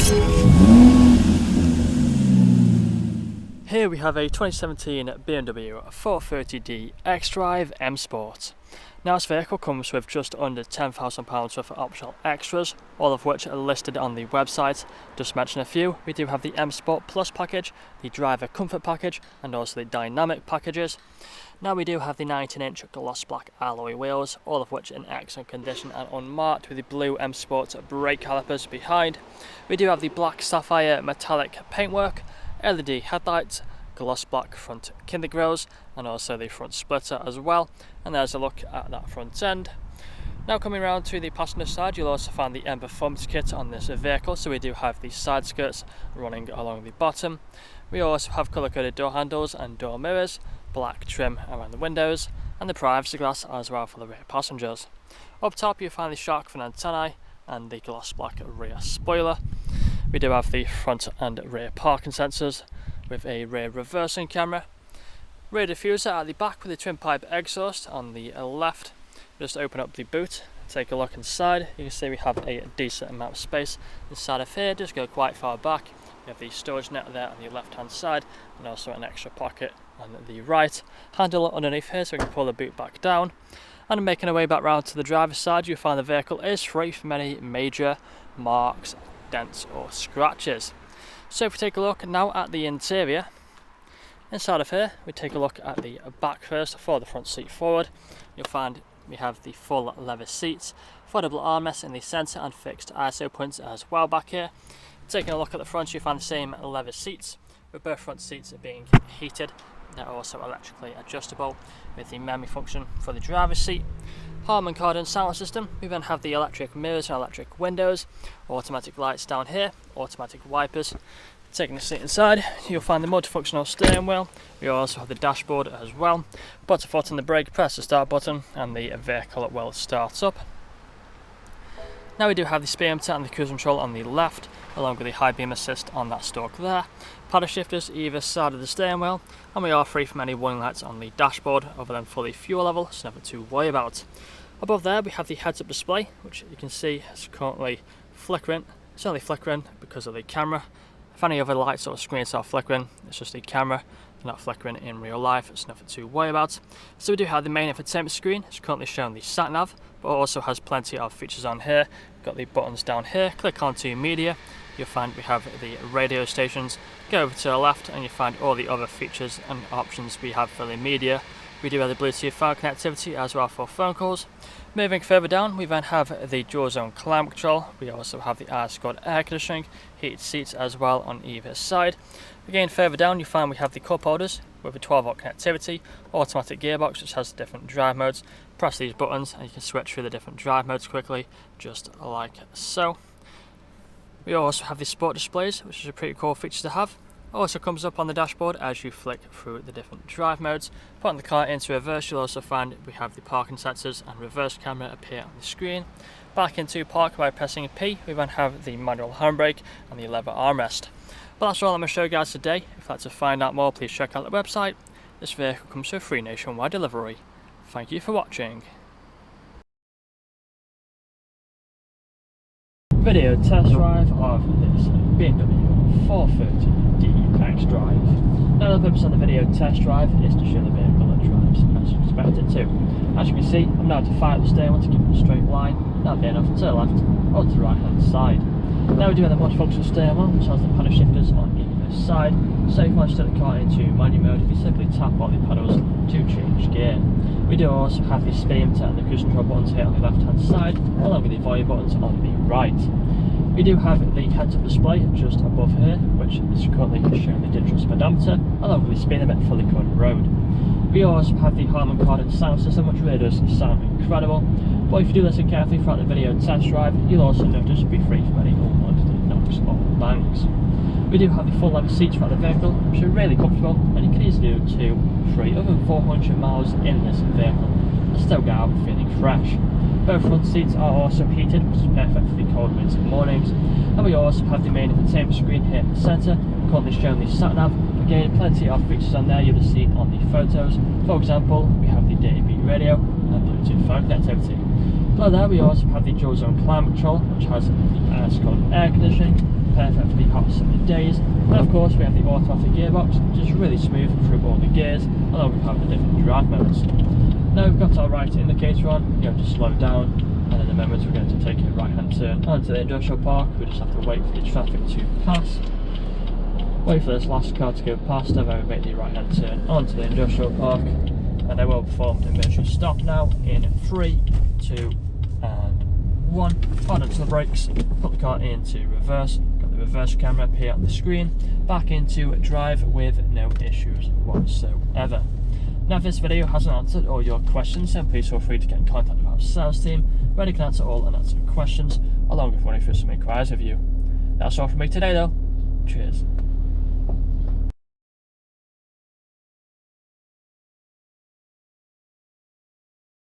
Here we have a 2017 BMW 430d XDRIVE M Sport. Now this vehicle comes with just under £10,000 worth of optional extras, all of which are listed on the website. Just to mention a few, we do have the M Sport Plus package, the Driver Comfort package, and also the Dynamic packages. Now we do have the 19-inch gloss black alloy wheels, all of which are in excellent condition and unmarked, with the blue M Sport brake calipers behind. We do have the black sapphire metallic paintwork, LED headlights, gloss black front kinder grills, and also the front splitter as well. And there's a look at that front end. Now coming around to the passenger side, you'll also find the M Performance kit on this vehicle. So we do have the side skirts running along the bottom. We also have colour-coded door handles and door mirrors, black trim around the windows, and the privacy glass as well for the rear passengers. Up top you'll find the shark fin antennae and the gloss black rear spoiler. We do have the front and rear parking sensors with a rear reversing camera. Rear diffuser at the back with the twin pipe exhaust on the left. Just open up the boot, take a look inside. You can see we have a decent amount of space inside of here. Just go quite far back. We have the storage net there on the left hand side, and also an extra pocket on the right. Handle underneath here so we can pull the boot back down. And making our way back round to the driver's side, you'll find the vehicle is free from any major marks, dents or scratches. So if we take a look now at the interior, inside of here we take a look at the back first for the front seat forward. You'll find we have the full leather seats, foldable armrests in the centre and fixed ISO points as well back here. Taking a look at the front, you find the same leather seats, with both front seats being heated. They're also electrically adjustable with the memory function for the driver's seat. Harman Kardon sound system. We then have the electric mirrors and electric windows, automatic lights down here, automatic wipers. Taking the seat inside, you'll find the multifunctional steering wheel. We also have the dashboard as well. Put a foot on the brake, press the start button, and the vehicle will start up. Now we do have the speedometer and the cruise control on the left, along with the high beam assist on that stalk there. Paddle shifters either side of the steering wheel, and we are free from any warning lights on the dashboard other than for the fuel level, so nothing to worry about. Above there we have the heads-up display, which you can see is currently flickering. It's only flickering because of the camera. If any other lights or screens are flickering, it's just the camera. They're not flickering in real life, it's nothing to worry about. So we do have the main infotainment screen. It's currently showing the sat nav, but also has plenty of features on here. Got the buttons down here. Click onto media, you'll find we have the radio stations. Go over to the left and you find all the other features and options we have for the media. We do have the Bluetooth phone connectivity as well for phone calls. Moving further down, we then have the dual zone climate control. We also have the air-scored air conditioning, heated seats as well on either side. Again, further down you find we have the cup holders with a 12-volt connectivity, automatic gearbox which has different drive modes. Press these buttons and you can switch through the different drive modes quickly, just like so. We also have the sport displays, which is a pretty cool feature to have. Also comes up on the dashboard as you flick through the different drive modes. Putting the car into reverse, you'll also find we have the parking sensors and reverse camera appear on the screen. Back into park by pressing P, we then have the manual handbrake and the leather armrest. But that's all I'm going to show you guys today. If you'd like to find out more, please check out the website. This vehicle comes with free nationwide delivery. Thank you for watching. Video test drive of this BMW 430d XDRIVE. Now the purpose of the video test drive is to show the vehicle that drives as you expect it to. As you can see, I'm now to fire up the steering wheel to keep it a straight line, now veering off to the left or to the right hand side. Now we do have the multifunctional steering wheel, which has the paddle shifters on either side. So if you want to set the car into manual mode, you simply tap on the pedals to change gear. We do also have the speedometer and the cruise control buttons here on the left hand side, along with the volume buttons on the right. We do have the heads-up display just above here, which is currently showing the digital speedometer, along with the speed limit for the current road. We also have the Harman Kardon sound system, which really does sound incredible. But if you do listen carefully throughout the video test drive, you'll also notice you'll be free from any unwanted knocks or bangs. We do have the full leather seats throughout the vehicle, which are really comfortable, and you can easily do 2, 3, other than 400 miles in this vehicle and still get out feeling fresh. Both front seats are also heated, which is perfect for the cold winter mornings. And we also have the main infotainment screen here in the centre, currently showing the sat nav. Again, plenty of features on there you'll have seen on the photos. For example, we have the DAB radio and Bluetooth phone connectivity. Below there we also have the dual zone climate control, which has the air-scored air conditioning. perfect for the hot summer days. And of course we have the automatic gearbox, which is really smooth through all the gears, along with having the different drive modes. Now we've got our right indicator on, we're going to slow down, and in a moment we're going to take a right hand turn onto the industrial park. We just have to wait for the traffic to pass. Wait for this last car to go past, and then we make the right hand turn onto the industrial park, and I will perform an emergency stop now in 3, 2 and 1. Hold onto the brakes, put the car into reverse, got the reverse camera appear on the screen, back into drive with no issues whatsoever. Now if this video hasn't answered all your questions, then please feel free to get in contact with our sales team, where they can answer all unanswered questions, along with running through some inquiries with you. That's all from me today though. Cheers.